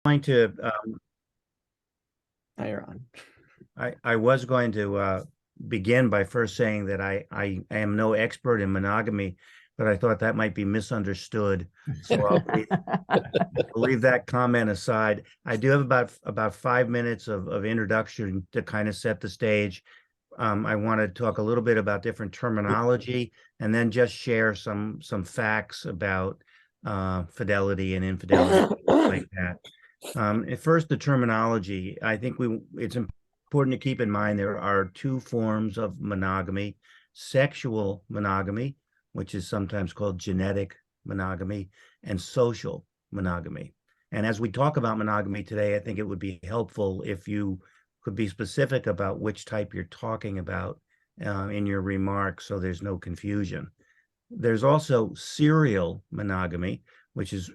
going to Now you're on. I was going to begin by first saying that I am no expert in monogamy, but I thought that might be misunderstood. So I'll leave that comment aside. I do have about 5 minutes of introduction to kind of set the stage. I want to talk a little bit about different terminology and then just share some facts about fidelity and infidelity, like that. At first, the terminology. I think it's important to keep in mind there are two forms of monogamy: sexual monogamy, which is sometimes called genetic monogamy, and social monogamy. And as we talk about monogamy today, I think it would be helpful if you could be specific about which type you're talking about in your remarks, so there's no confusion. There's also serial monogamy, which is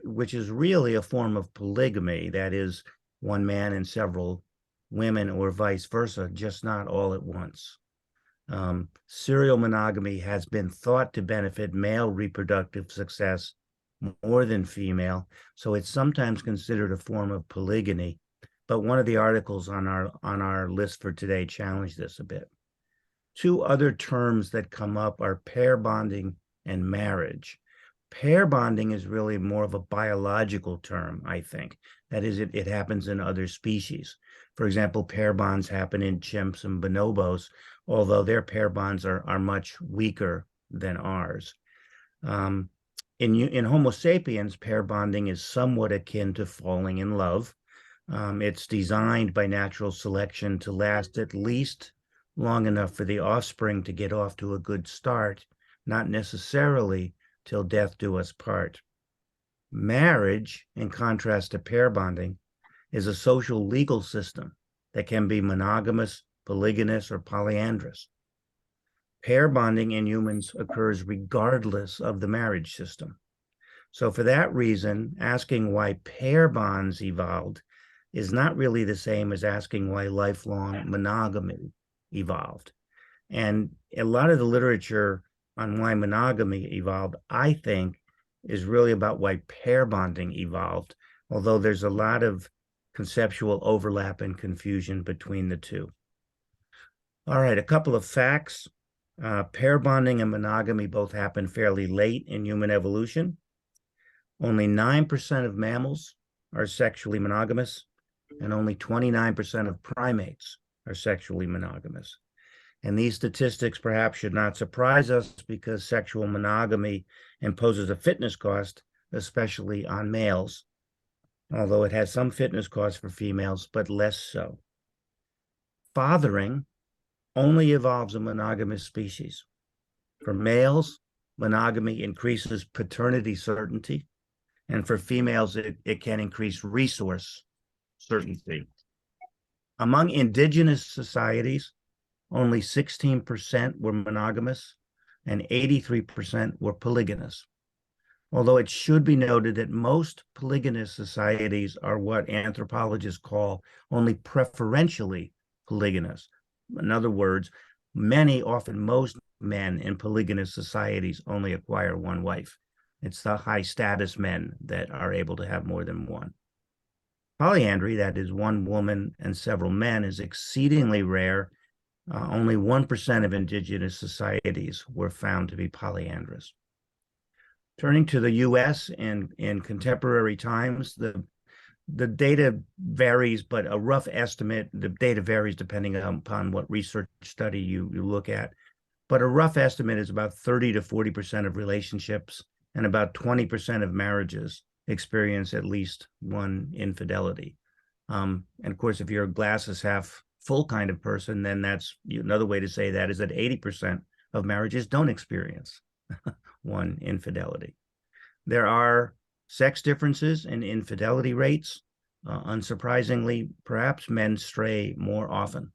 really a form of polygamy. That is, one man and several women, or vice versa, just not all at once. Serial monogamy has been thought to benefit male reproductive success more than female, so it's sometimes considered a form of polygyny. But one of the articles on our list for today challenged this a bit. Two other terms that come up are pair bonding and marriage. Pair bonding is really more of a biological term, I think. That is, it happens in other species. For example, pair bonds happen in chimps and bonobos, although their pair bonds are much weaker than ours. In Homo sapiens, pair bonding is somewhat akin to falling in love. It's designed by natural selection to last at least long enough for the offspring to get off to a good start, not necessarily till death do us part. Marriage, in contrast to pair bonding, is a social legal system that can be monogamous, polygynous, or polyandrous. Pair bonding in humans occurs regardless of the marriage system. So for that reason, asking why pair bonds evolved is not really the same as asking why lifelong monogamy evolved. And a lot of the literature on why monogamy evolved, I think, is really about why pair bonding evolved, although there's a lot of conceptual overlap and confusion between the two. All right, a couple of facts. Pair bonding and monogamy both happen fairly late in human evolution. Only 9% of mammals are sexually monogamous, and only 29% of primates are sexually monogamous. And these statistics perhaps should not surprise us because sexual monogamy imposes a fitness cost, especially on males, although it has some fitness costs for females, but less so. Fathering only involves a monogamous species. For males, monogamy increases paternity certainty, and for females, it can increase resource certainty. Among indigenous societies, only 16% were monogamous and 83% were polygynous. Although it should be noted that most polygynous societies are what anthropologists call only preferentially polygynous. In other words, often most men in polygynous societies only acquire one wife. It's the high status men that are able to have more than one. Polyandry, that is one woman and several men, is exceedingly rare. Only 1% of indigenous societies were found to be polyandrous. Turning to the US in contemporary times, the data varies, but a rough estimate, the data varies depending upon what research study you look at, but a rough estimate is about 30 to 40% of relationships and about 20% of marriages experience at least one infidelity. And of course, if you're a glasses half full kind of person, then that's another way to say that is that 80% of marriages don't experience one infidelity. There are sex differences in infidelity rates. Unsurprisingly, perhaps men stray more often.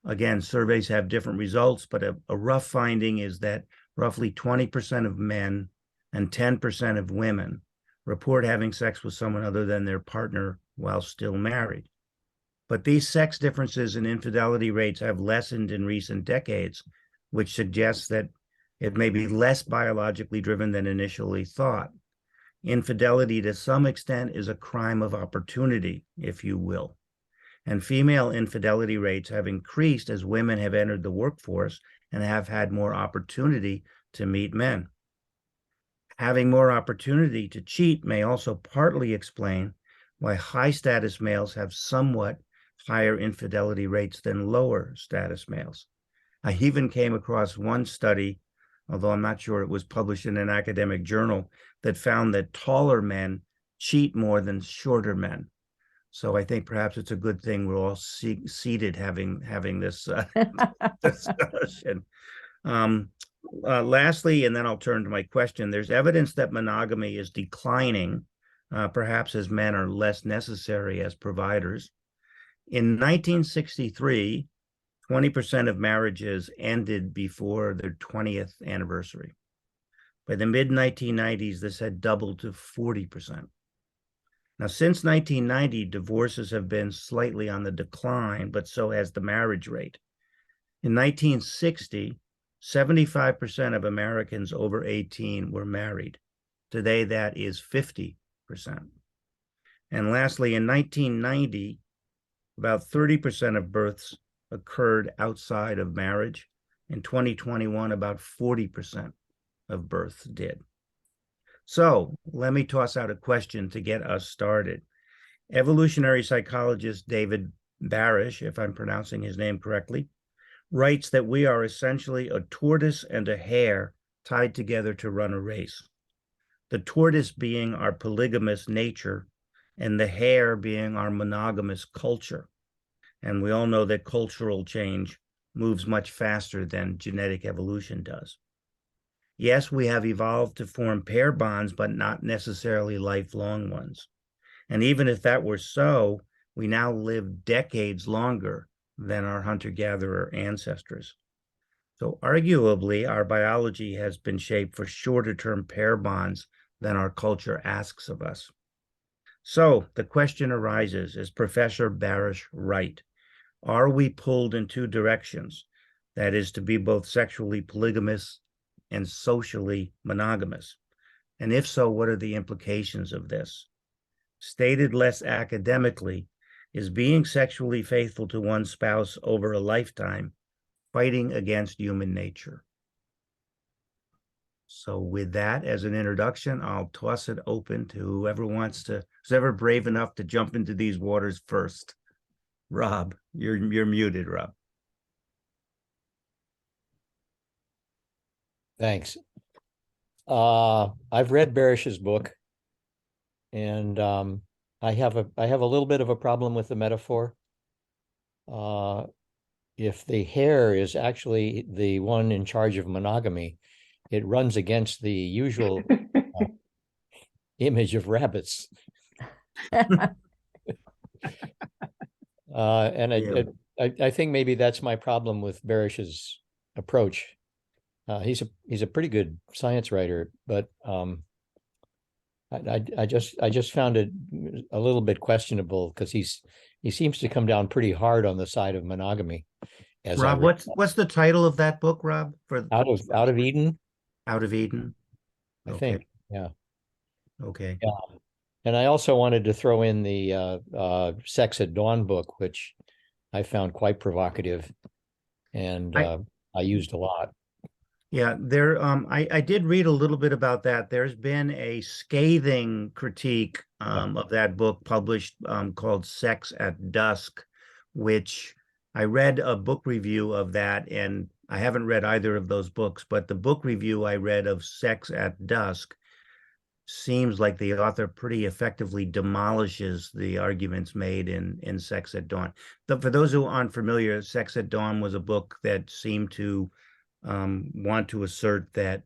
Again, surveys have different results, but a rough finding is that roughly 20% of men and 10% of women report having sex with someone other than their partner while still married. But these sex differences in infidelity rates have lessened in recent decades, which suggests that it may be less biologically driven than initially thought. Infidelity, to some extent, is a crime of opportunity, if you will. And female infidelity rates have increased as women have entered the workforce and have had more opportunity to meet men. Having more opportunity to cheat may also partly explain why high status males have somewhat higher infidelity rates than lower status males. I even came across one study, although I'm not sure it was published in an academic journal, that found that taller men cheat more than shorter men. So I think perhaps it's a good thing we're all seated having this discussion. Lastly, and then I'll turn to my question, there's evidence that monogamy is declining, perhaps as men are less necessary as providers. In 1963, 20% of marriages ended before their 20th anniversary. By the mid-1990s, this had doubled to 40%. Now, since 1990, divorces have been slightly on the decline, but so has the marriage rate. In 1960, 75% of Americans over 18 were married. Today, that is 50%. And lastly, in 1990, about 30% of births occurred outside of marriage. In 2021, about 40% of births did. So let me toss out a question to get us started. Evolutionary psychologist David Barish, if I'm pronouncing his name correctly, writes that we are essentially a tortoise and a hare tied together to run a race. The tortoise being our polygamous nature and the hare being our monogamous culture. And we all know that cultural change moves much faster than genetic evolution does. Yes, we have evolved to form pair bonds, but not necessarily lifelong ones. And even if that were so, we now live decades longer than our hunter-gatherer ancestors. So arguably, our biology has been shaped for shorter-term pair bonds than our culture asks of us. So the question arises, is Professor Barish right? Are we pulled in two directions? That is, to be both sexually polygamous and socially monogamous? And if so, what are the implications of this? Stated less academically, is being sexually faithful to one spouse over a lifetime fighting against human nature? So with that as an introduction, I'll toss it open to who's ever brave enough to jump into these waters first. Rob, you're muted, Rob. Thanks. I've read Barish's book, and I have a little bit of a problem with the metaphor. If the hare is actually the one in charge of monogamy, it runs against the usual image of rabbits. I think maybe that's my problem with Barish's approach. He's a pretty good science writer, but I just found it a little bit questionable because he seems to come down pretty hard on the side of monogamy. Rob, what's the title of that book, Rob? Out of Eden. Out of Eden. I think, yeah. Okay. Yeah. And I also wanted to throw in the Sex at Dawn book, which I found quite provocative, and I used a lot. Yeah, I did read a little bit about that. There's been a scathing critique of that book published called Sex at Dusk, which I read a book review of that, and I haven't read either of those books, but the book review I read of Sex at Dusk seems like the author pretty effectively demolishes the arguments made in Sex at Dawn. For those who aren't familiar, Sex at Dawn was a book that seemed to want to assert that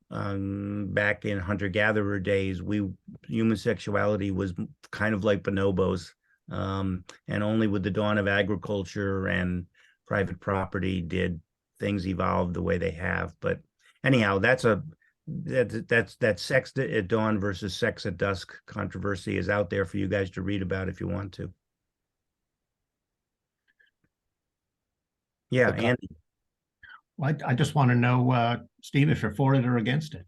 back in hunter-gatherer days, human sexuality was kind of like bonobos, and only with the dawn of agriculture and private property did things evolve the way they have. But anyhow, that's Sex at Dawn versus Sex at Dusk controversy is out there for you guys to read about if you want to. Yeah, Okay. Andy. Well, I just want to know, Steve, if you're for it or against it.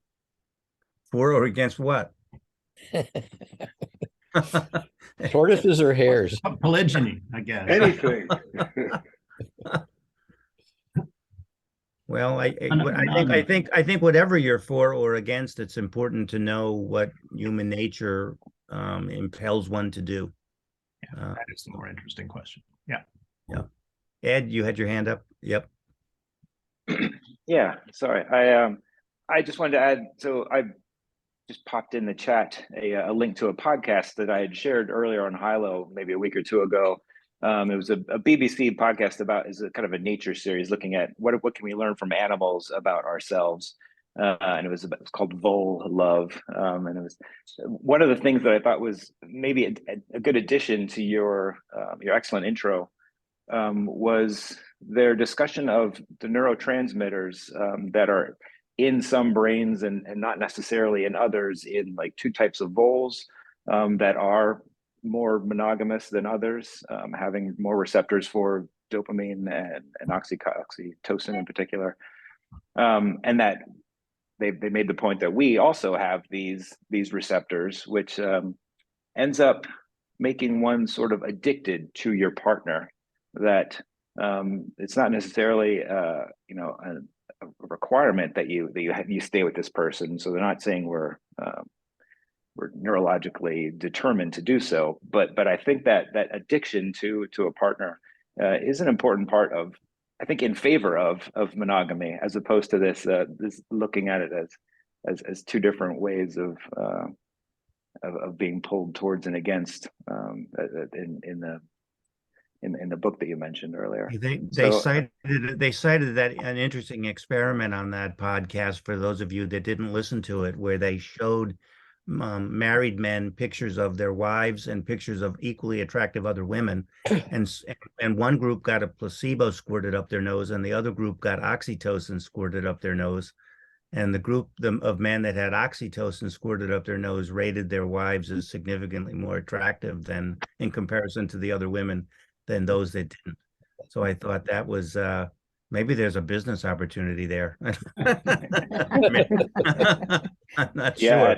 For or against what? Tortoises or hares? Polygyny, I guess. Anything. Well, I think whatever you're for or against, it's important to know what human nature impels one to do. Yeah, that is the more interesting question. Yeah. Yeah. Ed, you had your hand up. Yep. Yeah, sorry. I just wanted to add, so I just popped in the chat a link to a podcast that I had shared earlier on Hilo, maybe a week or two ago. It was a BBC podcast about, is a kind of a nature series looking at what can we learn from animals about ourselves. And it was called Vole Love. And it was one of the things that I thought was maybe a good addition to your excellent intro, was their discussion of the neurotransmitters that are in some brains and not necessarily in others, in like two types of voles that are more monogamous than others, having more receptors for dopamine and oxytocin in particular. And that they made the point that we also have these receptors, which ends up making one sort of addicted to your partner, that it's not necessarily a requirement that you stay with this person. So they're not saying we're neurologically determined to do so, but I think that addiction to a partner is an important part of, I think, in favor of monogamy, as opposed to this looking at it as two different ways of being pulled towards and against in the book that you mentioned earlier. They cited that an interesting experiment on that podcast, for those of you that didn't listen to it, where they showed married men pictures of their wives and pictures of equally attractive other women, and one group got a placebo squirted up their nose and the other group got oxytocin squirted up their nose. And the group of men that had oxytocin squirted up their nose rated their wives as significantly more attractive than, in comparison to the other women, than those that didn't. So I thought that was maybe there's a business opportunity there. I'm not sure.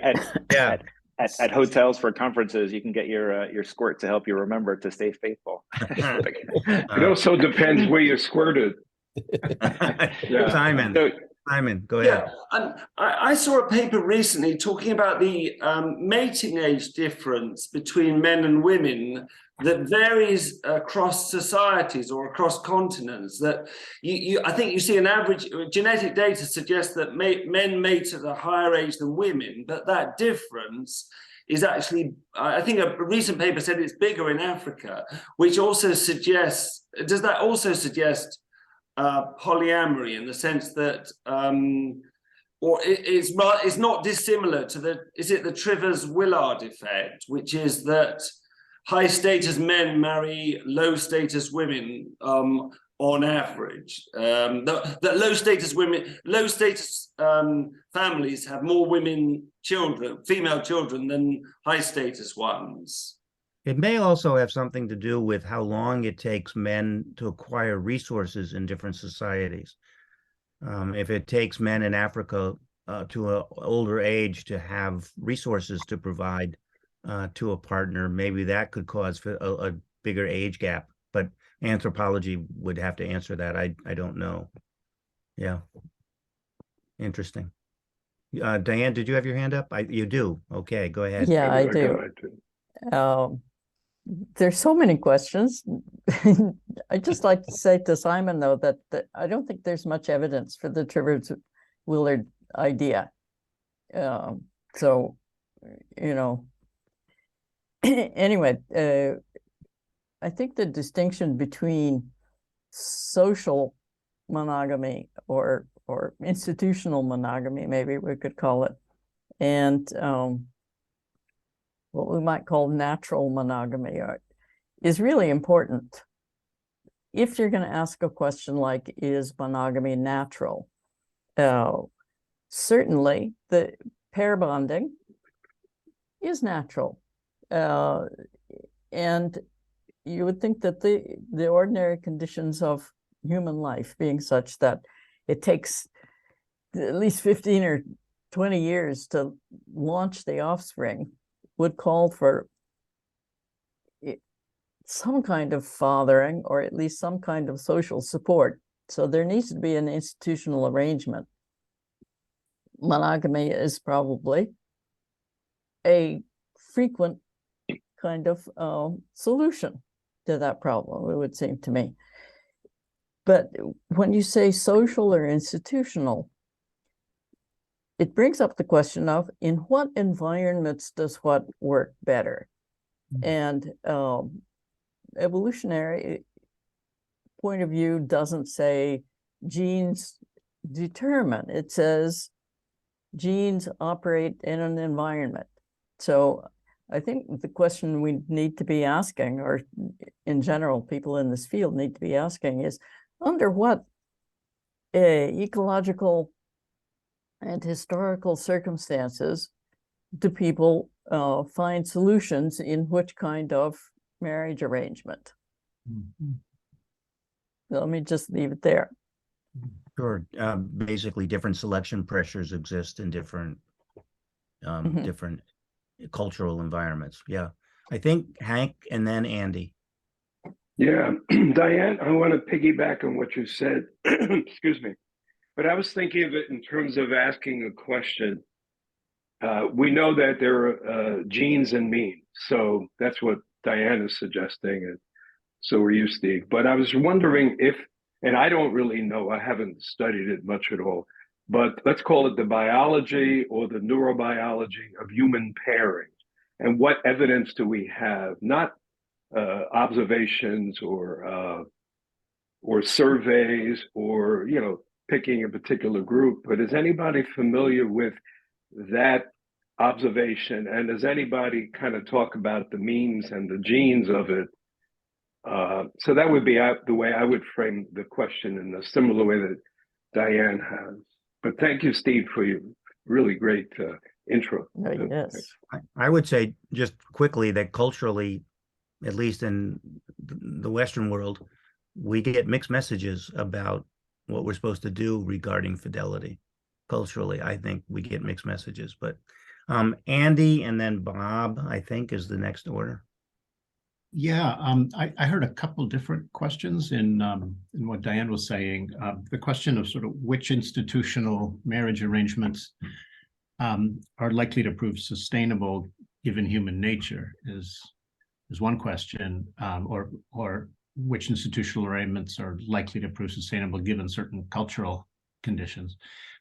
At hotels for conferences, you can get your squirt to help you remember to stay faithful. It also depends where you squirted. Yeah. Simon, go ahead. Yeah, I saw a paper recently talking about the mating age difference between men and women that varies across societies or across continents. That I think you see an average genetic data suggests that men mate at a higher age than women, but that difference is actually, I think a recent paper said it's bigger in Africa, which also suggests, does that also suggest polyamory, in the sense that or it's not dissimilar to the Trivers-Willard effect, which is that high status men marry low status women on average. That low status families have more female children than high status ones. It may also have something to do with how long it takes men to acquire resources in different societies. If it takes men in Africa to an older age to have resources to provide to a partner, maybe that could cause a bigger age gap. But anthropology would have to answer that. I don't know. Yeah. Interesting. Diane, did you have your hand up? You do. Okay, go ahead. Yeah, I do. There's so many questions. I'd just like to say to Simon, though, that I don't think there's much evidence for the Trivers-Willard idea. So, anyway, I think the distinction between social monogamy or institutional monogamy, maybe we could call it, and what we might call natural monogamy is really important. If you're going to ask a question like, is monogamy natural? Certainly, the pair bonding is natural. And you would think that the ordinary conditions of human life being such that it takes at least 15 or 20 years to launch the offspring, would call for some kind of fathering, or at least some kind of social support. So there needs to be an institutional arrangement. Monogamy is probably a frequent kind of solution to that problem, it would seem to me. But when you say social or institutional, it brings up the question of in what environments does what work better? And evolutionary point of view doesn't say genes determine. It says genes operate in an environment. So I think the question we need to be asking, or in general, people in this field need to be asking, is under what ecological and historical circumstances do people find solutions in which kind of marriage arrangement? Let me just leave it there. Sure. Basically, different selection pressures exist in different different cultural environments. Yeah. I think Hank and then Andy. Yeah, Diane, I want to piggyback on what you said. Excuse me. But I was thinking of it in terms of asking a question. We know that there are genes and means. So that's what Diane is suggesting. And so are you, Steve. But I was wondering if, and I don't really know, I haven't studied it much at all, but let's call it the biology or the neurobiology of human pairing. And what evidence do we have? Not observations or surveys or, you know, picking a particular group, but is anybody familiar with that observation? And does anybody kind of talk about the means and the genes of it? So that would be the way I would frame the question in a similar way that Diane has. But thank you, Steve, for your really great intro. Yes. I would say just quickly that culturally, at least in the Western world, we get mixed messages about what we're supposed to do regarding fidelity. Culturally, I think we get mixed messages. But Andy and then Bob, I think, is the next order. Yeah, I heard a couple different questions in what Diane was saying. The question of sort of which institutional marriage arrangements are likely to prove sustainable given human nature is one question, or which institutional arrangements are likely to prove sustainable given certain cultural conditions.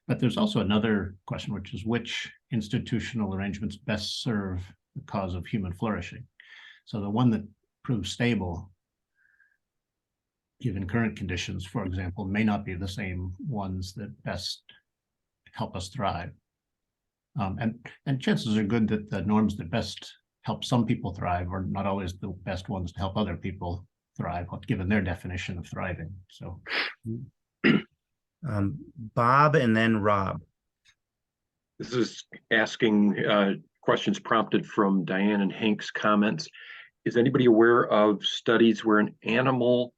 But there's also another question, which is which institutional arrangements best serve the cause of human flourishing. So the one that proves stable given current conditions, for example, may not be the same ones that best help us thrive. And chances are good that the norms that best help some people thrive are not always the best ones to help other people thrive, given their definition of thriving. So, Bob and then Rob. This is asking questions prompted from Diane and Hank's comments. Is anybody aware of studies where an animal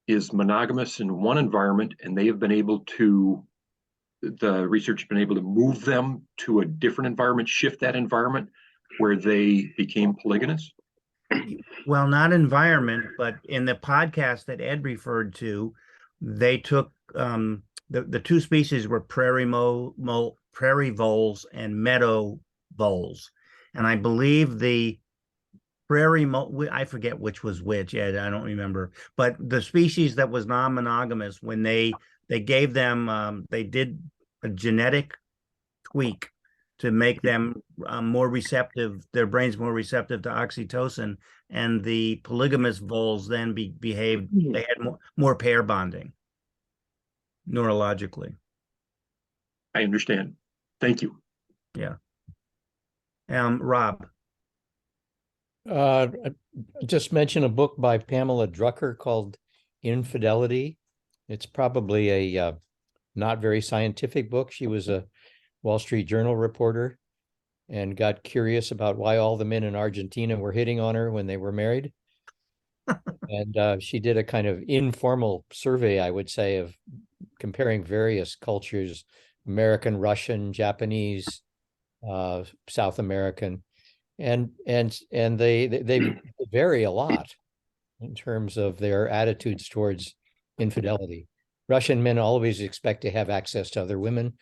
is monogamous in one environment and they have been able to, the research has been able to move them to a different environment, shift that environment where they became polygynous? Well, not environment, but in the podcast that Ed referred to, they took the two species were prairie voles and meadow voles, and I believe the I forget which was which, Ed, I don't remember, but the species that was non-monogamous, when they gave them they did a genetic tweak to make them more receptive, their brains more receptive to oxytocin, and the polygamous voles then behaved, they had more pair bonding neurologically. I understand. Thank you. Yeah. Rob. Just mention a book by Pamela Drucker called Infidelity. It's probably a not very scientific book. She was a Wall Street Journal reporter and got curious about why all the men in Argentina were hitting on her when they were married. And she did a kind of informal survey, I would say, of comparing various cultures, American, Russian, Japanese, South American. and they vary a lot in terms of their attitudes towards infidelity. Russian men always expect to have access to other women.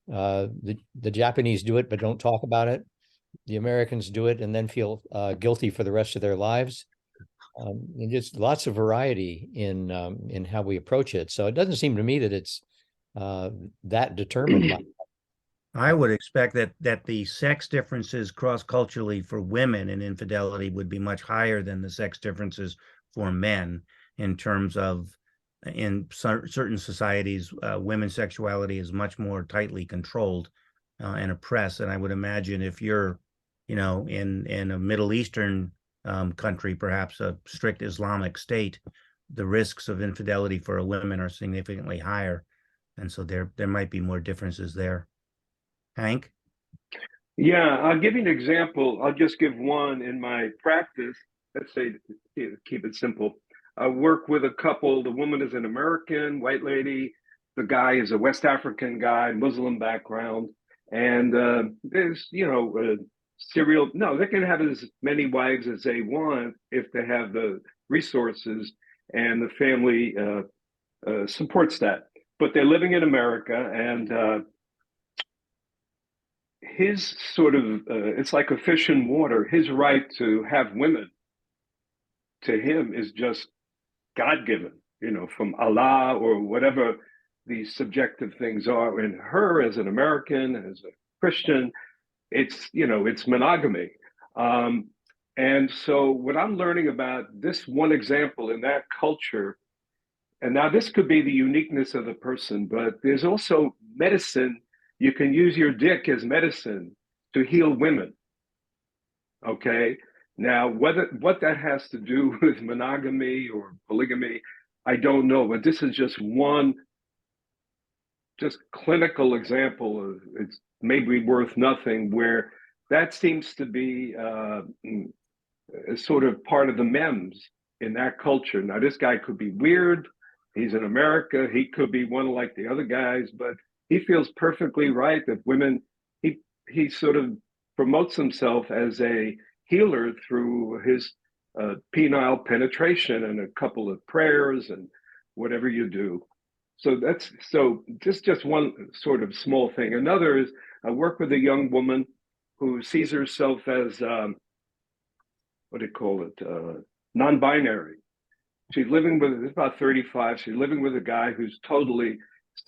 The Japanese do it, but don't talk about it. The Americans do it and then feel guilty for the rest of their lives. And just lots of variety in how we approach it. So it doesn't seem to me that it's that determined by. I would expect that the sex differences cross-culturally for women in infidelity would be much higher than the sex differences for men, in terms of, in certain societies, women's sexuality is much more tightly controlled and oppressed. And I would imagine if you're, in a Middle Eastern country, perhaps a strict Islamic state, the risks of infidelity for women are significantly higher. And so there might be more differences there. Hank? Yeah, I'll give you an example. I'll just give one in my practice. Let's say, keep it simple. I work with a couple. The woman is an American white lady. The guy is a West African guy, Muslim background. And there's, serial, no, they can have as many wives as they want if they have the resources and the family supports that. But they're living in America, and his sort of, it's like a fish in water. His right to have women, to him, is just God-given, from Allah or whatever these subjective things are. And her, as an American, as a Christian, it's monogamy. And so what I'm learning about this one example in that culture, and now this could be the uniqueness of the person, but there's also medicine. You can use your dick as medicine to heal women. Okay. Now, what that has to do with monogamy or polygamy, I don't know. But this is just one clinical example of, it's maybe worth nothing, where that seems to be sort of part of the memes in that culture. Now, this guy could be weird. He's in America. He could be one like the other guys, but he feels perfectly right that women, he sort of promotes himself as a healer through his penile penetration and a couple of prayers and whatever you do. So just one sort of small thing. Another is, I work with a young woman who sees herself as, what do you call it, non-binary. She's living with, it's about 35, she's living with a guy who's totally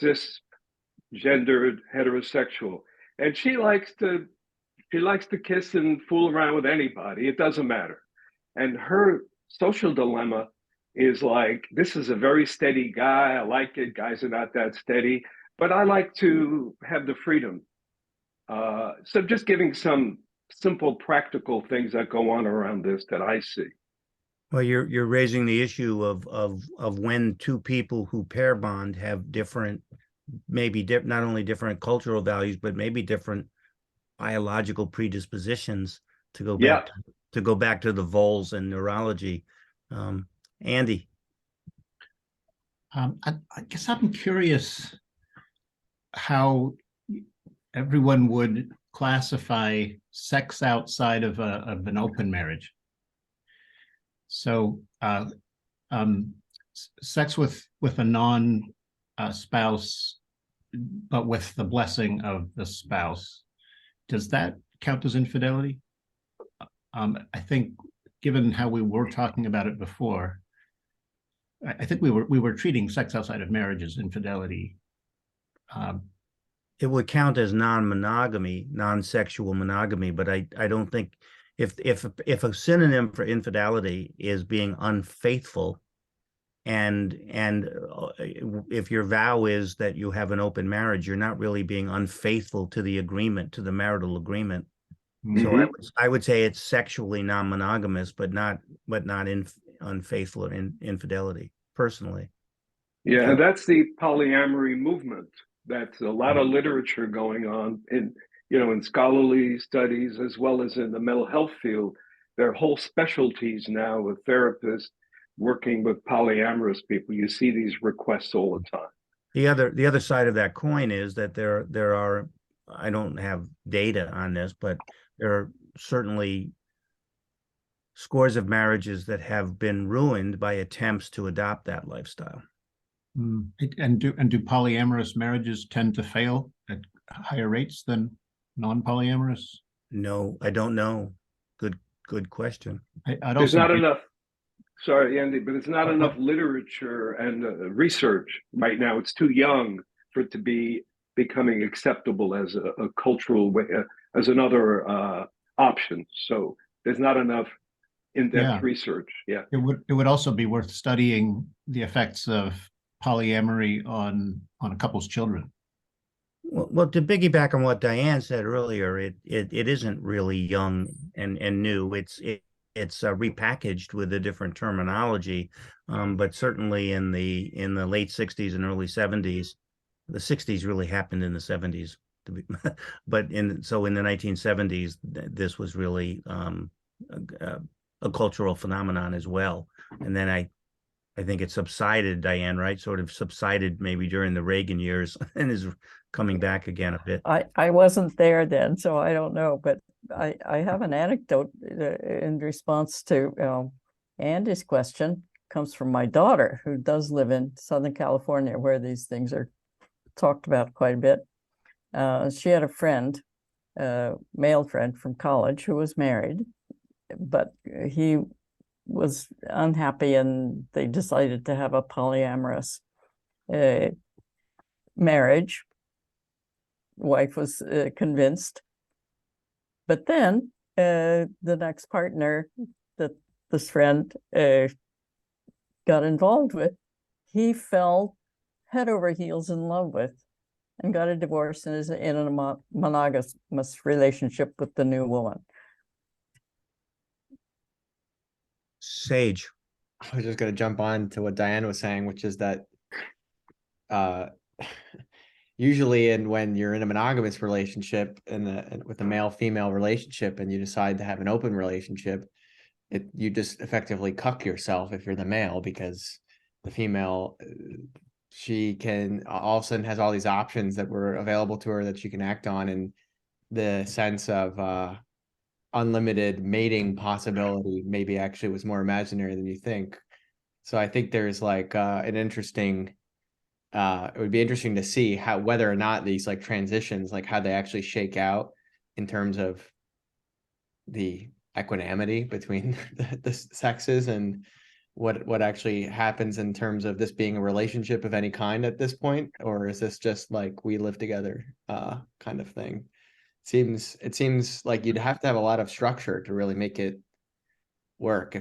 cisgendered, heterosexual. And she likes to kiss and fool around with anybody. It doesn't matter. And her social dilemma is like, this is a very steady guy. I like it. Guys are not that steady, but I like to have the freedom. So just giving some simple, practical things that go on around this that I see. Well, you're raising the issue of when two people who pair bond have different, maybe not only different cultural values, but maybe different biological predispositions, to go back to the voles and neurology. Andy. I guess I'm curious how everyone would classify sex outside of an open marriage. So sex with a non-spouse, but with the blessing of the spouse, does that count as infidelity? I think, given how we were talking about it before, I think we were treating sex outside of marriage as infidelity. It would count as non-monogamy, non-sexual monogamy, but I don't think, if a synonym for infidelity is being unfaithful, and if your vow is that you have an open marriage, you're not really being unfaithful to the agreement, to the marital agreement. Mm-hmm. So I would say it's sexually non-monogamous, but not unfaithful or infidelity, personally. Yeah, and that's the polyamory movement. That's a lot of literature going on in scholarly studies, as well as in the mental health field. There are whole specialties now with therapists working with polyamorous people. You see these requests all the time. The other side of that coin is that there are, I don't have data on this, but there are certainly scores of marriages that have been ruined by attempts to adopt that lifestyle. And do polyamorous marriages tend to fail at higher rates than non-polyamorous? No, I don't know. Good question. I'd There's also not be- enough. Sorry, Andy, but it's not Oh, enough literature and research right now. It's too young for it to be becoming acceptable as a cultural way, as another option. So there's not enough in-depth research. Yeah. It would also be worth studying the effects of polyamory on a couple's children. Well, to piggyback on what Diane said earlier, it isn't really young and new. It's repackaged with a different terminology, but certainly in the late 60s and early 70s, the 60s really happened in the 70s, but in the 1970s, this was really a cultural phenomenon as well. And then I think it subsided, Diane, right? Sort of subsided maybe during the Reagan years and is coming back again a bit. I wasn't there then, so I don't know, but I have an anecdote in response to Andy's question. Comes from my daughter, who does live in Southern California, where these things are talked about quite a bit. She had a friend, male friend from college, who was married, but he was unhappy, and they decided to have a polyamorous marriage. Wife was convinced, but then the next partner that this friend got involved with, he fell head over heels in love with, and got a divorce, and is in a monogamous relationship with the new woman. Sage. I was just going to jump on to what Diane was saying, which is that usually when you're in a monogamous relationship with a male-female relationship, and you decide to have an open relationship, you just effectively cuck yourself if you're the male, because the female, she can all of a sudden has all these options that were available to her that she can act on, and the sense of unlimited mating possibility maybe actually was more imaginary than you think. So I think there's like an interesting, it would be interesting to see whether or not these like transitions, like how they actually shake out in terms of the equanimity between the sexes, and what actually happens in terms of this being a relationship of any kind at this point, or is this just like we live together kind of thing? It seems like you'd have to have a lot of structure to really make it work,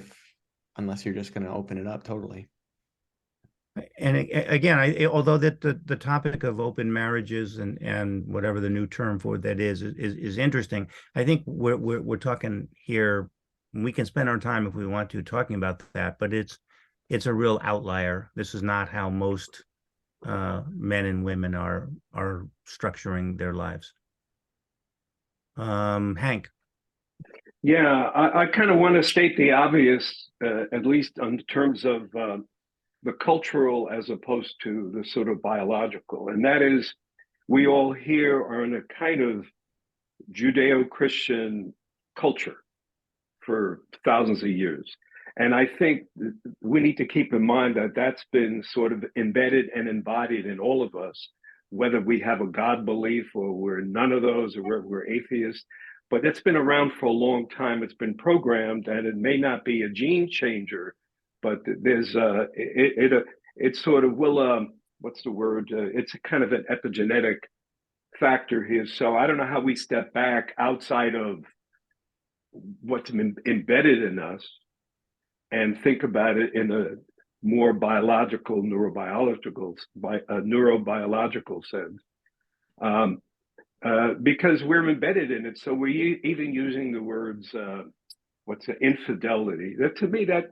unless you're just going to open it up totally. And again, although the topic of open marriages and whatever the new term for that is interesting, I think we're talking here. We can spend our time if we want to talking about that, but it's a real outlier. This is not how most men and women are structuring their lives. Hank. Yeah, I kind of want to state the obvious, at least in terms of the cultural as opposed to the sort of biological. And that is, we all here are in a kind of Judeo-Christian culture for thousands of years. And I think we need to keep in mind that that's been sort of embedded and embodied in all of us, whether we have a God belief or we're none of those, or we're atheists. But it's been around for a long time. It's been programmed, and it may not be a gene changer, but there's it sort of will what's the word? It's a kind of an epigenetic factor here. So I don't know how we step back outside of what's embedded in us and think about it in a more biological, neurobiological sense. Because we're embedded in it. So we're even using the words, infidelity. That, to me, that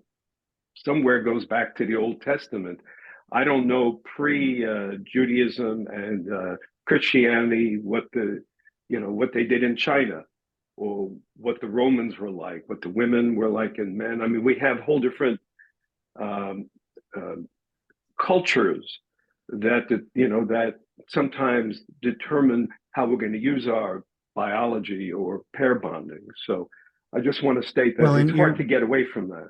somewhere goes back to the Old Testament. I don't know pre-Judaism and Christianity what they did in China, or what the Romans were like, what the women were like and men. I mean, we have whole different cultures that sometimes determine how we're going to use our biology or pair bonding. So I just want to state that Well, and it's hard to get away from that.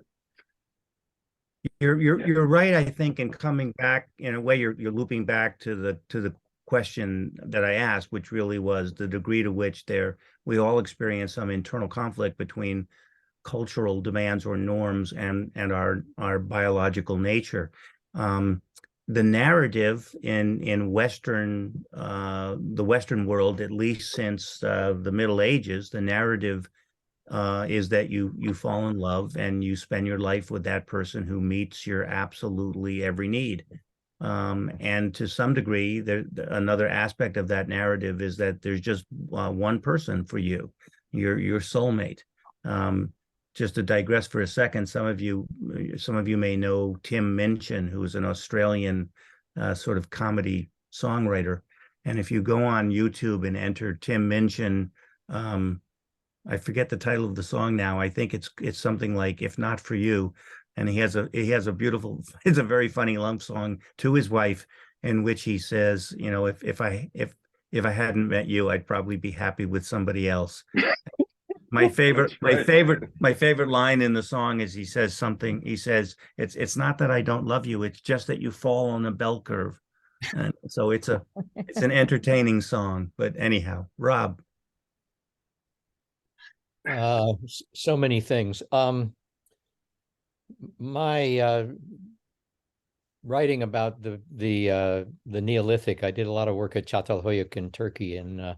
You're right, I think, in coming back in a way, you're looping back to the question that I asked, which really was the degree to which we all experience some internal conflict between cultural demands or norms and our biological nature. The narrative in Western the Western world, at least since the Middle Ages, the narrative is that you fall in love and you spend your life with that person who meets your absolutely every need. And to some degree, another aspect of that narrative is that there's just one person for you, your soulmate. Just to digress for a second, some of you may know Tim Minchin, who is an Australian sort of comedy songwriter. And if you go on YouTube and enter Tim Minchin, I forget the title of the song now. I think it's something like "If Not for You," and he has a beautiful, it's a very funny love song to his wife, in which he says, you know, if I hadn't met you, I'd probably be happy with somebody else. My favorite line in the song is he says, it's not that I don't love you, it's just that you fall on a bell curve. And so it's an entertaining song. But anyhow, Rob. So many things. My writing about the Neolithic, I did a lot of work at Çatalhöyük in Turkey, and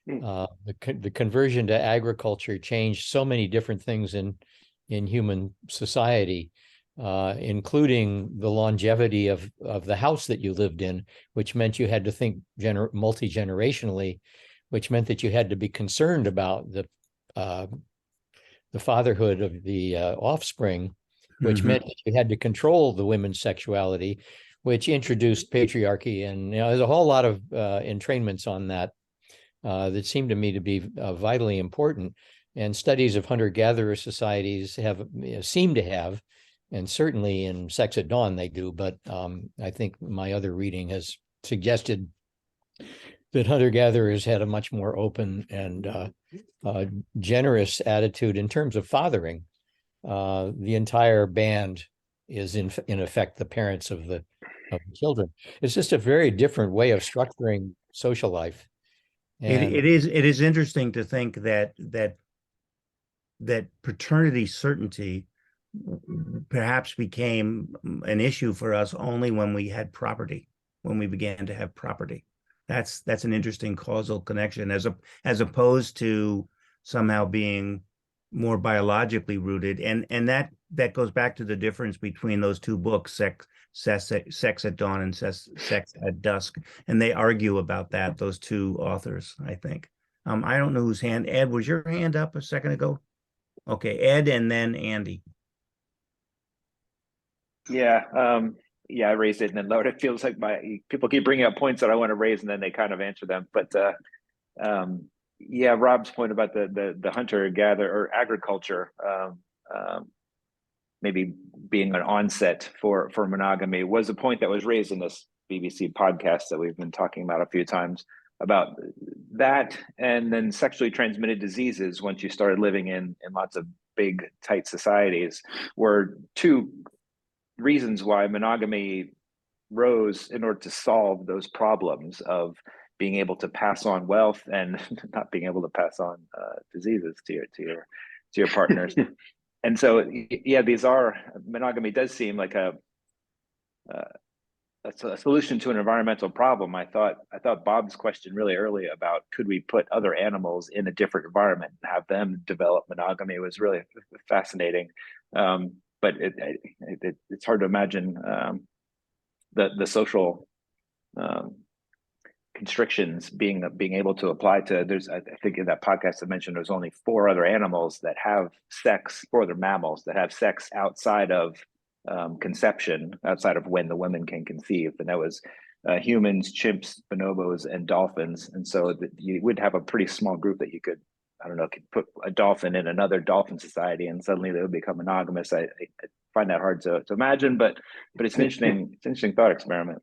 the conversion to agriculture changed so many different things in human society, including the longevity of the house that you lived in, which meant you had to think multi-generationally, which meant that you had to be concerned about the fatherhood of the offspring, which meant that you had to control the women's sexuality, which introduced patriarchy. And there's a whole lot of entrainments on that that seem to me to be vitally important. And studies of hunter-gatherer societies seem to have, and certainly in Sex at Dawn they do, but I think my other reading has suggested that hunter-gatherers had a much more open and generous attitude in terms of fathering. The entire band is in effect the parents of the children. It's just a very different way of structuring social life. And it is interesting to think that paternity certainty perhaps became an issue for us only when we had property, when we began to have property. That's an interesting causal connection, as opposed to somehow being more biologically rooted, and that goes back to the difference between those two books, Sex at Dawn and Sex at Dusk, and they argue about that, those two authors, I think. I don't know whose hand. Ed, was your hand up a second ago? Okay, Ed, and then Andy. Yeah, I raised it and then lowered it. It feels like people keep bringing up points that I want to raise and then they kind of answer them. But Rob's point about the hunter-gatherer or agriculture maybe being an onset for monogamy was a point that was raised in this BBC podcast that we've been talking about a few times, about that, and then sexually transmitted diseases once you started living in lots of big, tight societies were two reasons why monogamy rose in order to solve those problems of being able to pass on wealth and not being able to pass on diseases to your partners. And so, monogamy does seem like a solution to an environmental problem. I thought Bob's question really early about could we put other animals in a different environment and have them develop monogamy was really fascinating. But it's hard to imagine the social constrictions being able to apply to. I think in that podcast I mentioned there's only 4 other animals that have sex, 4 other mammals that have sex outside of conception, outside of when the women can conceive, and that was humans, chimps, bonobos, and dolphins. And so you would have a pretty small group that you could, could put a dolphin in another dolphin society, and suddenly they would become monogamous. I find that hard to imagine, but it's an interesting thought experiment.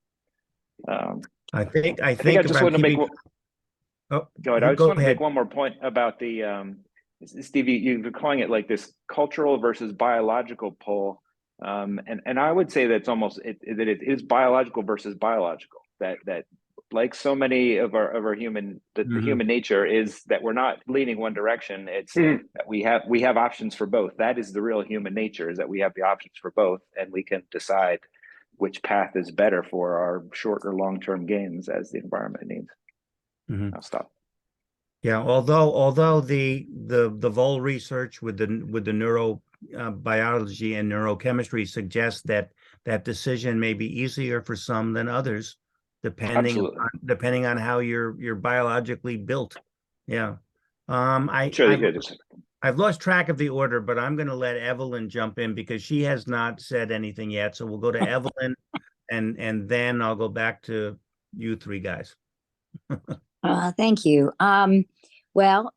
I think I just want to make. Oh, Go ahead. I just go want to ahead. make one more point about the Stevie, you're calling it like this cultural versus biological pull. And I would say that's almost that it is biological versus biological. That like so many of our human the human nature is that we're not leaning one direction. It's that we have options for both. That is the real human nature, is that we have the options for both, and we can decide which path is better for our short or long-term gains as the environment needs. I'll stop. Yeah, although the Vol research with the neurobiology and neurochemistry suggests that decision may be easier for some than others, depending on how you're biologically built. Yeah. I've lost track of the order, but I'm going to let Evelyn jump in because she has not said anything yet. So we'll go to Evelyn, and then I'll go back to you three guys. Thank you. Well,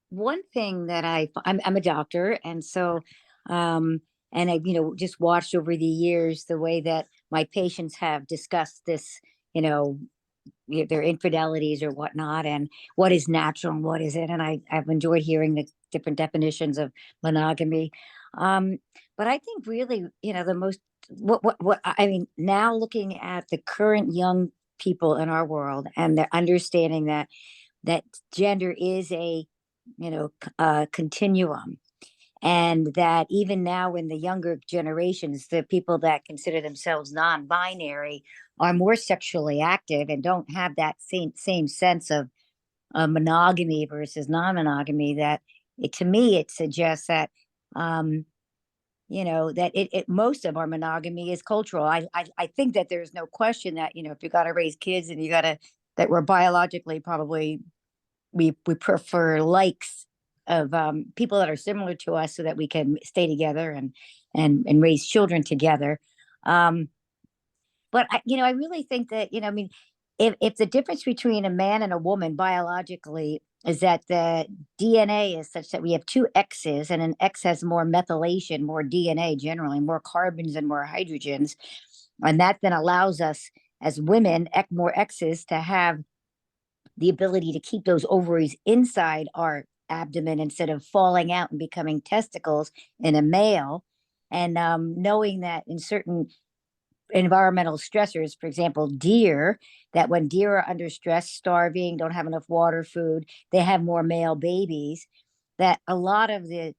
one thing that I'm a doctor, and so and I've just watched over the years the way that my patients have discussed this, their infidelities or whatnot, and what is natural and what isn't. And I've enjoyed hearing the different definitions of monogamy. But I think really, the most what I mean, now looking at the current young people in our world and their understanding that gender is a continuum, and that even now in the younger generations, the people that consider themselves non-binary are more sexually active and don't have that same sense of monogamy versus non-monogamy. That to me it suggests that that it most of our monogamy is cultural. I think that there's no question that if you got to raise kids and that we're biologically probably we prefer likes of people that are similar to us so that we can stay together and raise children together. But I really think that if the difference between a man and a woman biologically is that the DNA is such that we have two X's, and an X has more methylation, more DNA generally, more carbons and more hydrogens. And that then allows us as women, more X's, to have the ability to keep those ovaries inside our abdomen instead of falling out and becoming testicles in a male. And knowing that in certain environmental stressors, for example, deer, that when deer are under stress, starving, don't have enough water, food, they have more male babies. That a lot of the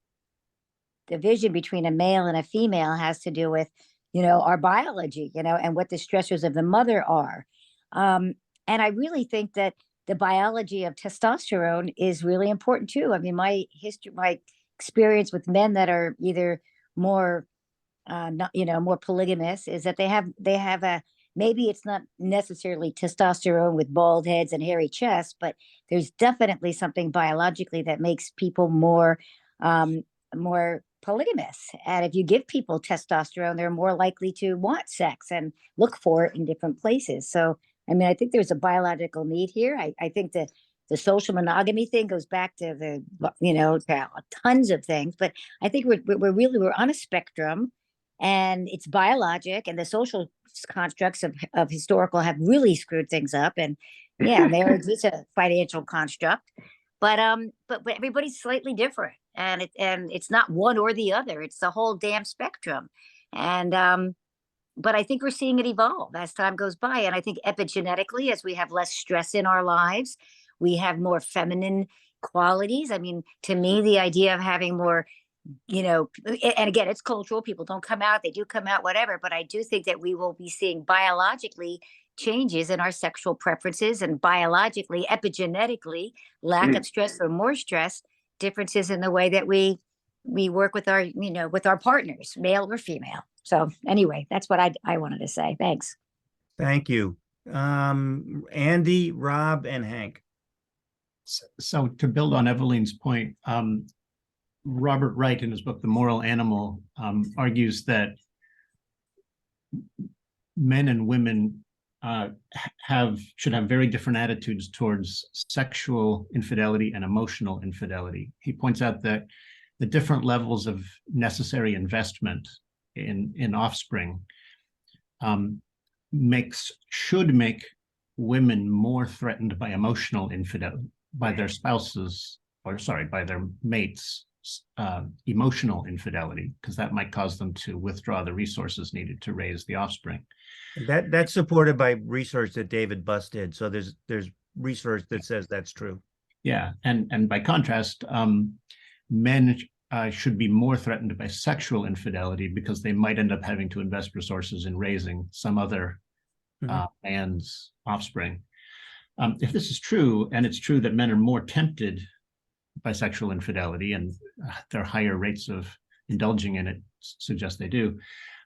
division between a male and a female has to do with, our biology, and what the stressors of the mother are. And I really think that the biology of testosterone is really important too. I mean, my experience with men that are either more more polygamous is that they have a, maybe it's not necessarily testosterone with bald heads and hairy chests, but there's definitely something biologically that makes people more polygamous. And if you give people testosterone, they're more likely to want sex and look for it in different places. So I mean, I think there's a biological need here. I think that the social monogamy thing goes back to to tons of things, but I think we're on a spectrum. And it's biologic, and the social constructs of historical have really screwed things up. And yeah, marriage is a financial construct, but everybody's slightly different, and it's not one or the other. It's the whole damn spectrum. And but I think we're seeing it evolve as time goes by. And I think epigenetically, as we have less stress in our lives, we have more feminine qualities. I mean, to me, the idea of having more, and again, it's cultural. People don't come out, they do come out, whatever. But I do think that we will be seeing biologically changes in our sexual preferences, and biologically, epigenetically, lack of stress or more stress, differences in the way that we work with our, with our partners, male or female. So anyway, that's what I wanted to say. Thanks. Thank you. Andy, Rob, and Hank. So to build on Evelyn's point, Robert Wright in his book, The Moral Animal, argues that men and women should have very different attitudes towards sexual infidelity and emotional infidelity. He points out that the different levels of necessary investment in offspring should make women more threatened by emotional infidelity, by their spouses, or sorry, by their mates, emotional infidelity, because that might cause them to withdraw the resources needed to raise the offspring. That's supported by research that David Buss did. So there's research that says that's true. Yeah, and by contrast, men should be more threatened by sexual infidelity because they might end up having to invest resources in raising some other man's offspring. If this is true, and it's true that men are more tempted by sexual infidelity, and their higher rates of indulging in it suggest they do,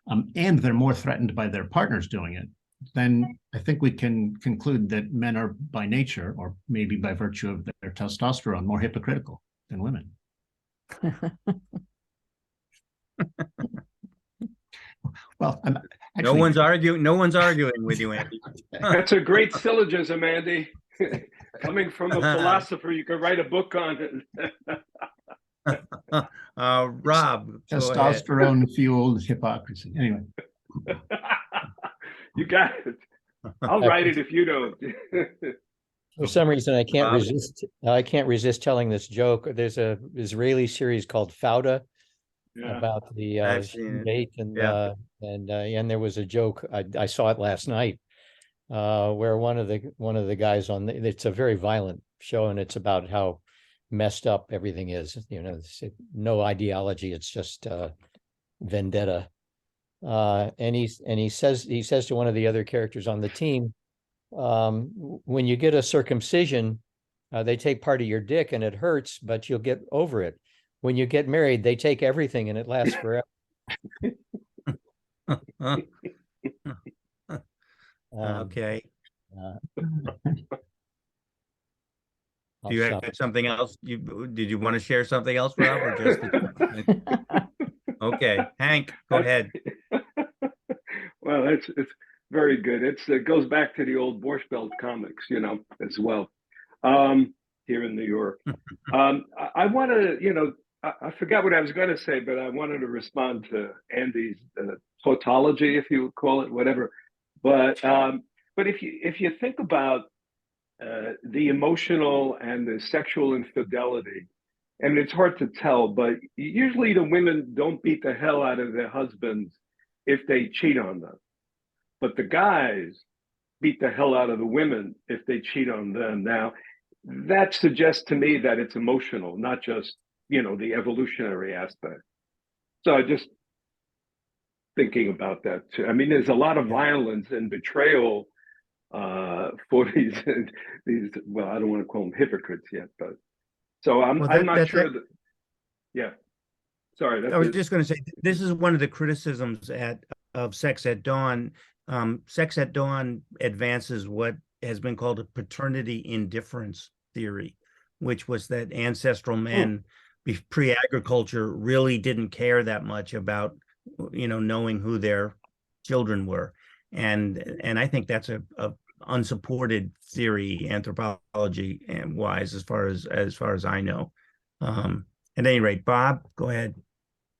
and they're more threatened by their partners doing it, then I think we can conclude that men are by nature, or maybe by virtue of their testosterone, more hypocritical than women. Well, no one's arguing with you, Andy. That's a great syllogism, Andy. Coming from a philosopher, you could write a book on it. Rob, testosterone fueled hypocrisy. Anyway, you got it. I'll write it if you don't. For some reason, I can't resist. I can't resist telling this joke. There's a Israeli series called Fauda about the debate, and there was a joke. I saw it last night, where one of the guys on it's a very violent show, and it's about how messed up everything is. You know, no ideology. It's just vendetta. And he says to one of the other characters on the team, when you get a circumcision, they take part of your dick and it hurts, but you'll get over it. When you get married, they take everything and it lasts forever. Okay. I'll Do you have something else? Did you want to share something else, Rob, or just? Okay, Hank, go ahead. Well, it's very good. It goes back to the old Borscht Belt comics, as well. Here in New York, I want to, I forgot what I was going to say, but I wanted to respond to Andy's tautology, if you would call it, whatever. But if you think about the emotional and the sexual infidelity, I mean, it's hard to tell, but usually the women don't beat the hell out of their husbands if they cheat on them. But the guys beat the hell out of the women if they cheat on them. Now, that suggests to me that it's emotional, not just, the evolutionary aspect. So I just thinking about that too. I mean, there's a lot of violence and betrayal for these, well, I don't want to call them hypocrites yet, but so I'm not sure that, yeah. Sorry. I was just going to say, this is one of the criticisms of Sex at Dawn. Sex at Dawn advances what has been called a paternity indifference theory, which was that ancestral men pre-agriculture really didn't care that much about, knowing who their children were. And I think that's a unsupported theory, anthropology and wise, as far as I know. At any rate, Bob, go ahead.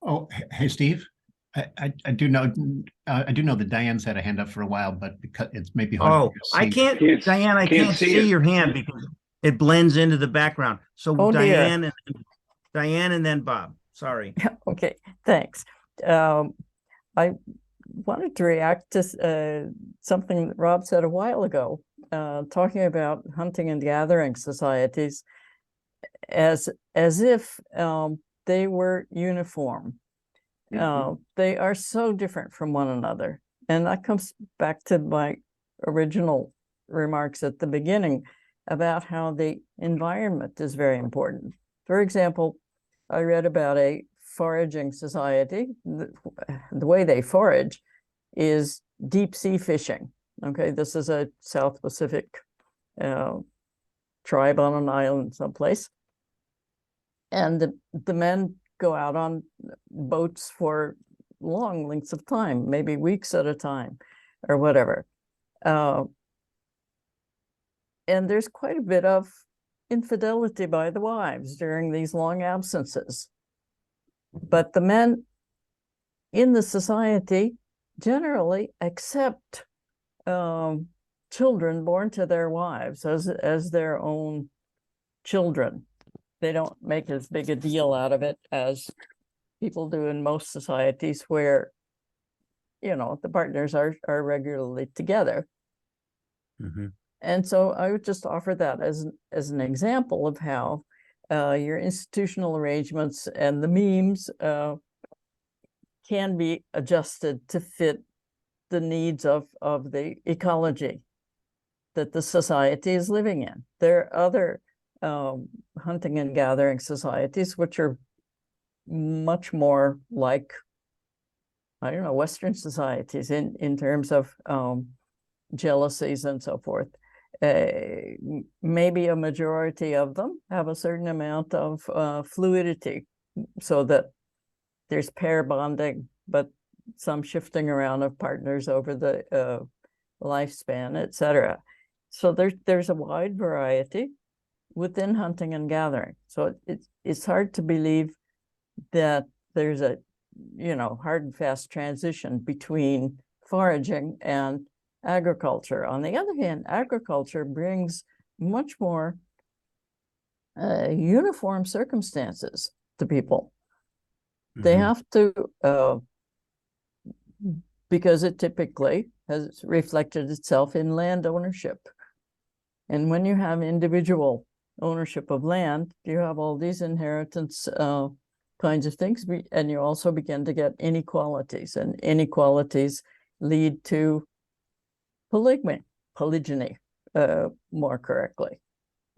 Oh, hey, Steve. I do know that Diane's had a hand up for a while, but because it's maybe hard. Oh, I can't, Diane. I can't see your hand because it blends into the background. So Diane and then Bob. Sorry. Okay, thanks. I wanted to react to something that Rob said a while ago, talking about hunting and gathering societies as if they were uniform. They are so different from one another. And that comes back to my original remarks at the beginning about how the environment is very important. For example, I read about a foraging society. The way they forage is deep sea fishing. Okay, this is a South Pacific tribe on an island someplace. And the men go out on boats for long lengths of time, maybe weeks at a time or whatever. And there's quite a bit of infidelity by the wives during these long absences. But the men in the society generally accept children born to their wives as their own children. They don't make as big a deal out of it as people do in most societies where, the partners are regularly together. Mhm. And so I would just offer that as an example of how your institutional arrangements and the memes can be adjusted to fit the needs of the ecology that the society is living in. There are other hunting and gathering societies which are much more like, I don't know, Western societies in terms of jealousies and so forth. Maybe a majority of them have a certain amount of fluidity, so that there's pair bonding, but some shifting around of partners over the lifespan, etc. So there's a wide variety within hunting and gathering. So it's hard to believe that there's a hard and fast transition between foraging and agriculture. On the other hand, agriculture brings much more uniform circumstances to people. They have to, because it typically has reflected itself in land ownership. And when you have individual ownership of land, you have all these inheritance kinds of things, and you also begin to get inequalities, and inequalities lead to polygyny, more correctly.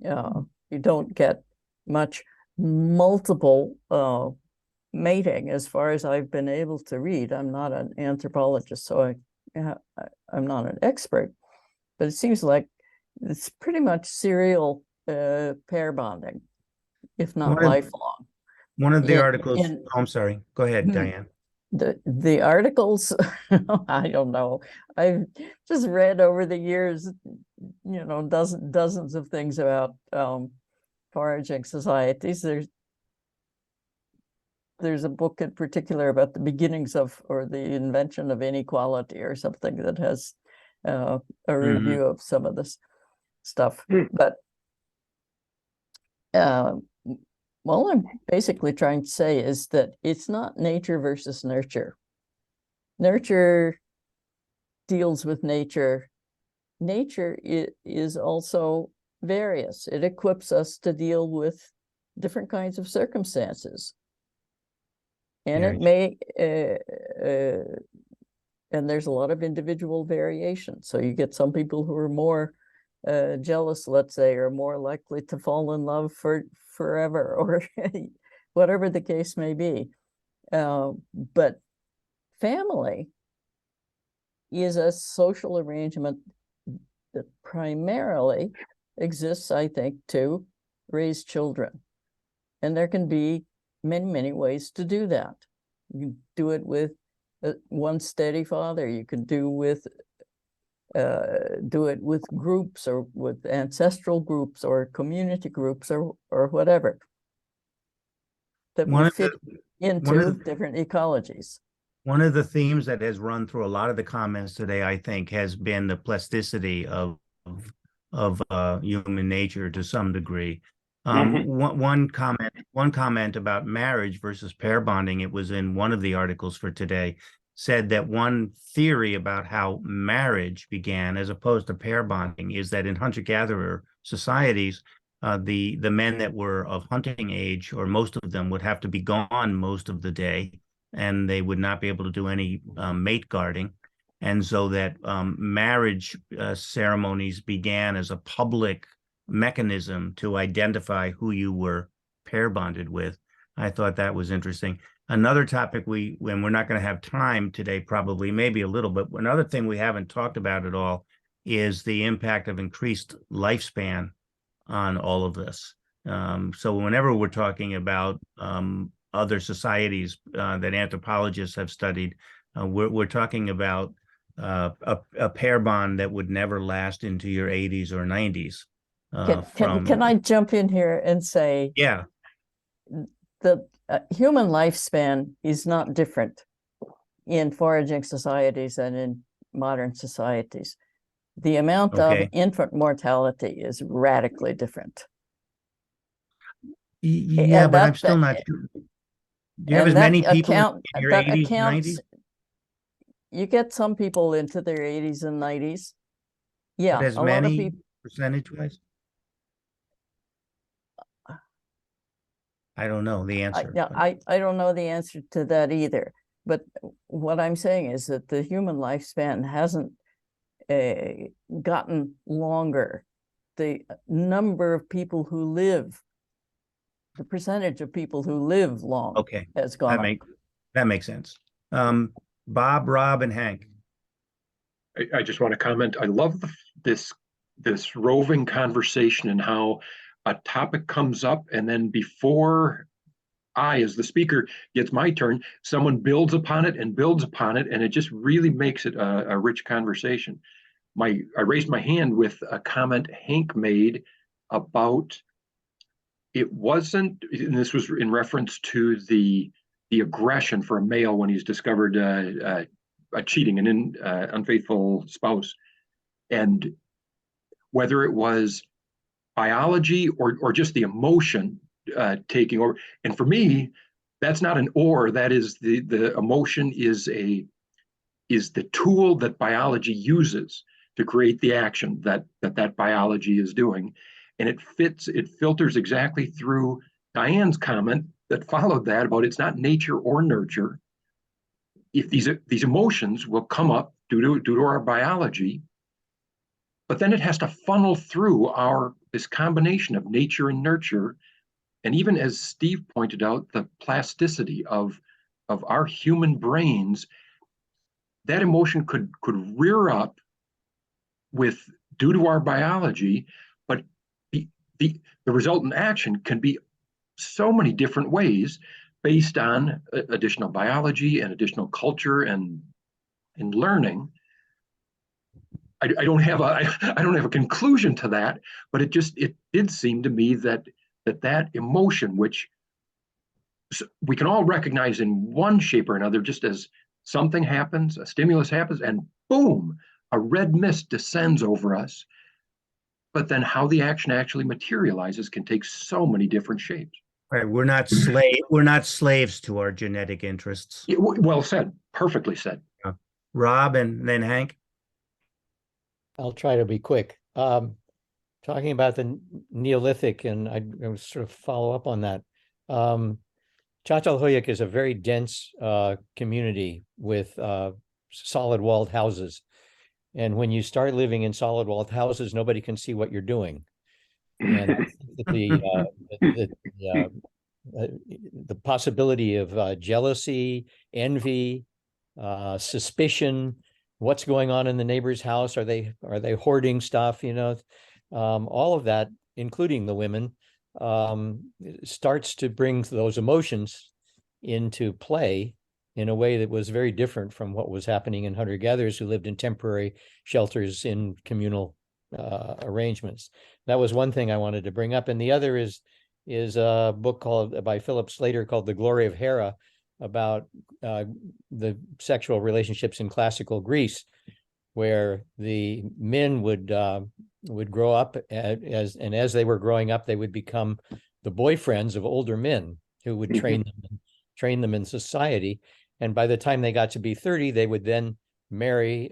You don't get much multiple mating, as far as I've been able to read. I'm not an anthropologist, so I'm not an expert, but it seems like it's pretty much serial pair bonding, if not lifelong. One of the articles, I'm sorry, go ahead, Diane. The articles, I don't know. I've just read over the years, dozens of things about foraging societies. There's a book in particular about the beginnings of, or the invention of, inequality or something that has a review of some of this stuff. But all I'm basically trying to say is that it's not nature versus nurture. Nurture deals with nature. Nature is also various. It equips us to deal with different kinds of circumstances. And it may, and there's a lot of individual variation. So you get some people who are more jealous, let's say, or more likely to fall in love forever, or whatever the case may be. But family is a social arrangement that primarily exists, I think, to raise children. And there can be many ways to do that. You can do it with one steady father. You can do it with groups, or with ancestral groups, or community groups, or whatever, that will fit into different ecologies. One of the themes that has run through a lot of the comments today, I think, has been the plasticity of human nature to some degree. One comment about marriage versus pair bonding, it was in one of the articles for today, said that one theory about how marriage began as opposed to pair bonding is that in hunter-gatherer societies, the men that were of hunting age, or most of them, would have to be gone most of the day, and they would not be able to do any mate guarding. And so that marriage ceremonies began as a public mechanism to identify who you were pair bonded with. I thought that was interesting. Another topic when we're not going to have time today, probably, maybe a little, but another thing we haven't talked about at all is the impact of increased lifespan on all of this. So whenever we're talking about other societies that anthropologists have studied, we're talking about a pair bond that would never last into your 80s or 90s. Can I jump in here and say, yeah, the human lifespan is not different in foraging societies and in modern societies. The amount Okay. of infant mortality is radically different. Yeah, And but I'm that- still that- not sure. Do you have and as that many people account- in your that 80s, accounts- 90s? You get some people into their 80s and 90s. Yeah, But as a lot of many people. percentage-wise? I don't know the answer. Yeah, but- I don't know the answer to that either. But what I'm saying is that the human lifespan hasn't gotten longer. The number of people who live, the percentage of people who live long Okay, has gone up. that makes sense. Bob, Rob, and Hank. I just want to comment. I love this roving conversation and how a topic comes up, and then before I, as the speaker, gets my turn, someone builds upon it, and it just really makes it a rich conversation. I raised my hand with a comment Hank made about it wasn't, and this was in reference to the aggression for a male when he's discovered a cheating, an unfaithful spouse, and whether it was biology or just the emotion taking over. And for me, that's not an or. That is the emotion is the tool that biology uses to create the action that biology is doing, and it filters exactly through Diane's comment that followed that about it's not nature or nurture. If these emotions will come up due to our biology, but then it has to funnel through this combination of nature and nurture, and even as Steve pointed out, the plasticity of our human brains. That emotion could rear up due to our biology, but the resultant action can be so many different ways based on additional biology and additional culture and learning. I don't have a conclusion to that, but it did seem to me that emotion, which we can all recognize in one shape or another, just as something happens, a stimulus happens, and boom, a red mist descends over us. But then how the action actually materializes can take so many different shapes. Right, we're not slaves to our genetic interests. Well said, perfectly said. Rob and then Hank. I'll try to be quick. Talking about the Neolithic, and I sort of follow up on that. Çatalhöyük is a very dense community with solid walled houses. And when you start living in solid walled houses, nobody can see what you're doing. And the possibility of jealousy, envy, suspicion, what's going on in the neighbor's house? Are they hoarding stuff? All of that, including the women, starts to bring those emotions into play in a way that was very different from what was happening in hunter-gatherers who lived in temporary shelters in communal arrangements. That was one thing I wanted to bring up. And the other is a book by Philip Slater called The Glory of Hera, about the sexual relationships in classical Greece, where the men would grow up as they were growing up, they would become the boyfriends of older men who would train them in society. And by the time they got to be 30, they would then marry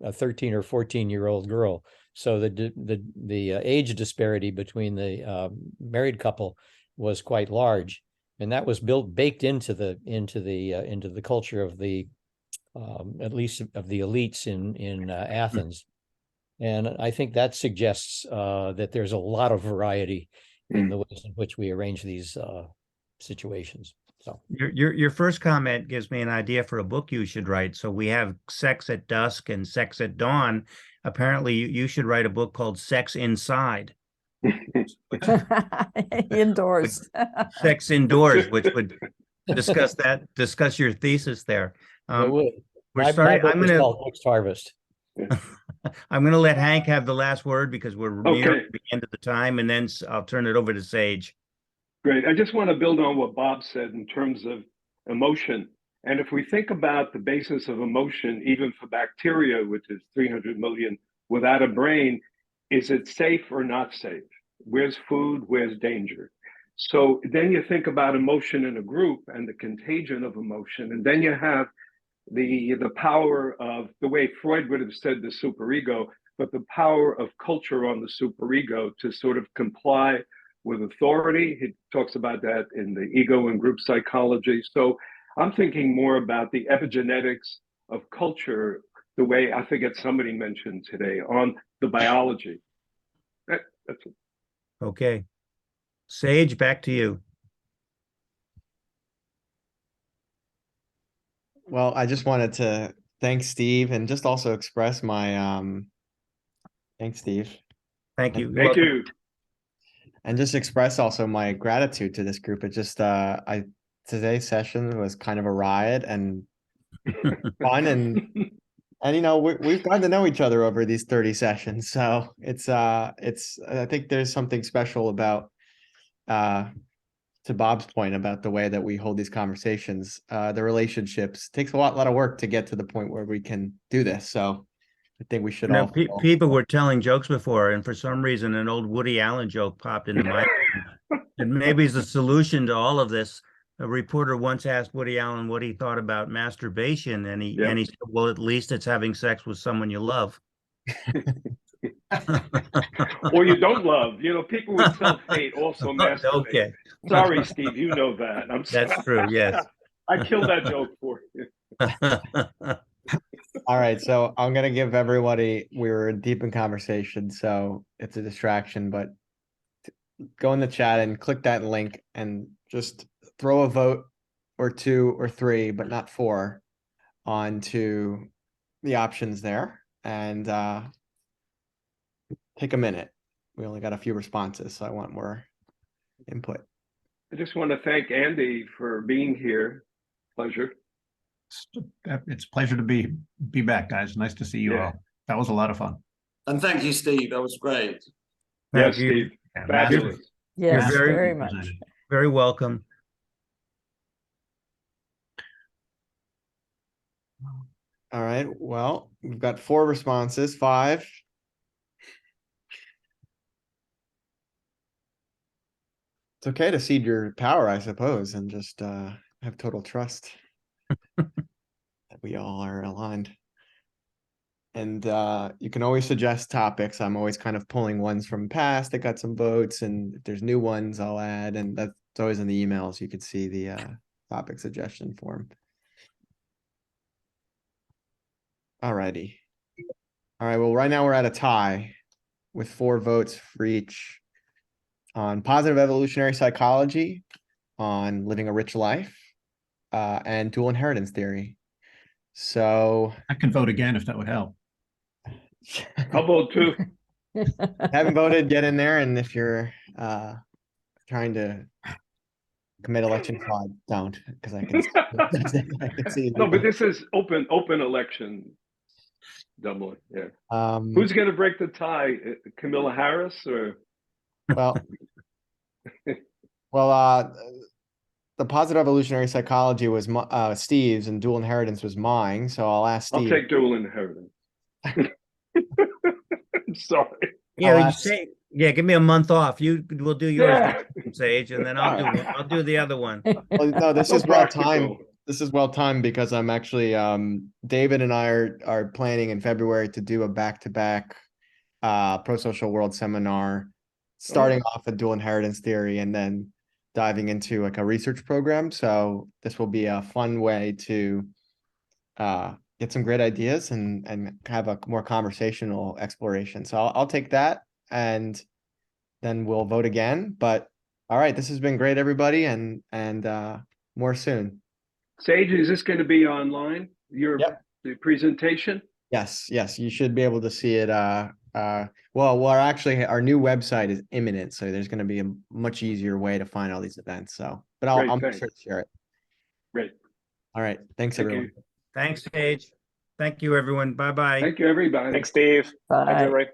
a 13 or 14-year-old girl. So the age disparity between the married couple was quite large, and that was baked into the culture of the at least of the elites in Athens. And I think that suggests that there's a lot of variety in the ways in which we arrange these situations. So your first comment gives me an idea for a book you should write. So we have Sex at Dusk and Sex at Dawn. Apparently, you should write a book called Sex Inside. Indoors. Sex Indoors, which would discuss your thesis there. we're sorry. I'm going to Next Harvest. I'm going to let Hank have the last word because we're near the end of the time, and then I'll turn it over to Sage. Great. I just want to build on what Bob said in terms of emotion. And if we think about the basis of emotion, even for bacteria, which is 300 million without a brain, is it safe or not safe? Where's food? Where's danger? So then you think about emotion in a group and the contagion of emotion, and then you have the power of, the way Freud would have said, the superego, but the power of culture on the superego to sort of comply with authority. He talks about that in the ego and group psychology. So I'm thinking more about the epigenetics of culture, the way I forget somebody mentioned today on the biology. That's it. Okay. Sage, back to you. Well, I just wanted to thank Steve and just also express my thanks, Steve. Thank you. Thank you. And just express also my gratitude to this group. It just today's session was kind of a riot and fun, and you know, we've gotten to know each other over these 30 sessions. So it's I think there's something special about to Bob's point about the way that we hold these conversations, the relationships. It takes a lot of work to get to the point where we can do this. So I think we should all. People were telling jokes before, and for some reason, an old Woody Allen joke popped into my head. And maybe it's the solution to all of this. A reporter once asked Woody Allen what he thought about masturbation, and he said, "Well, at least it's having sex with someone you love." Or you don't love. You know, people with self-hate also masturbate. Okay. Sorry, Steve, you know that. I'm sorry. That's true, yes. I killed that joke for you. All right, so I'm gonna give everybody, we were deep in conversation, so it's a distraction, but go in the chat and click that link and just throw a vote or 2 or 3, but not 4, onto the options there, and take a minute. We only got a few responses, so I want more input. I just want to thank Andy for being here. Pleasure. It's a pleasure to be back, guys. Nice to see you all. That was a lot of fun. And thank you, Steve. That was great. Yes, Steve. Fabulous. Yes, You're very much. very welcome. All right, well, we've got 4 responses, 5. It's okay to cede your power, I suppose, and just have total trust that we all are aligned. And you can always suggest topics. I'm always kind of pulling ones from past that got some votes, and if there's new ones, I'll add. And that's always in the emails. You could see the topic suggestion form. All righty. All right, well, right now we're at a tie with 4 votes for each on positive evolutionary psychology, on living a rich life, and dual inheritance theory. So I can vote again if that would help. I'll vote too. Haven't voted, get in there, and if you're trying to commit election fraud, don't, because I can see. No, but this is open election. Dublin, yeah. Who's going to break the tie? Camilla Harris or? Well, the positive evolutionary psychology was Steve's, and dual inheritance was mine. So I'll ask Steve. I'll take dual inheritance. I'm sorry. Yeah, give me a month off. We'll do yours, Sage, and then I'll do the other one. Well, no, this is well timed. This is well timed because I'm actually David and I are planning in February to do a back-to-back pro-social world seminar, starting off with dual inheritance theory and then diving into like a research program. So this will be a fun way to get some great ideas and have a more conversational exploration. So I'll take that, and then we'll vote again. But all right, this has been great, everybody, and more soon. Sage, is this going to be online? The presentation? Yes, you should be able to see it. Well, actually, our new website is imminent, so there's going to be a much easier way to find all these events. So, but I'll make sure to share it. Great. All right. Thanks, everyone. Thanks, Sage. Thank you, everyone. Bye-bye. Thank you, everybody. Thanks, Steve. Bye. Thanks, everybody.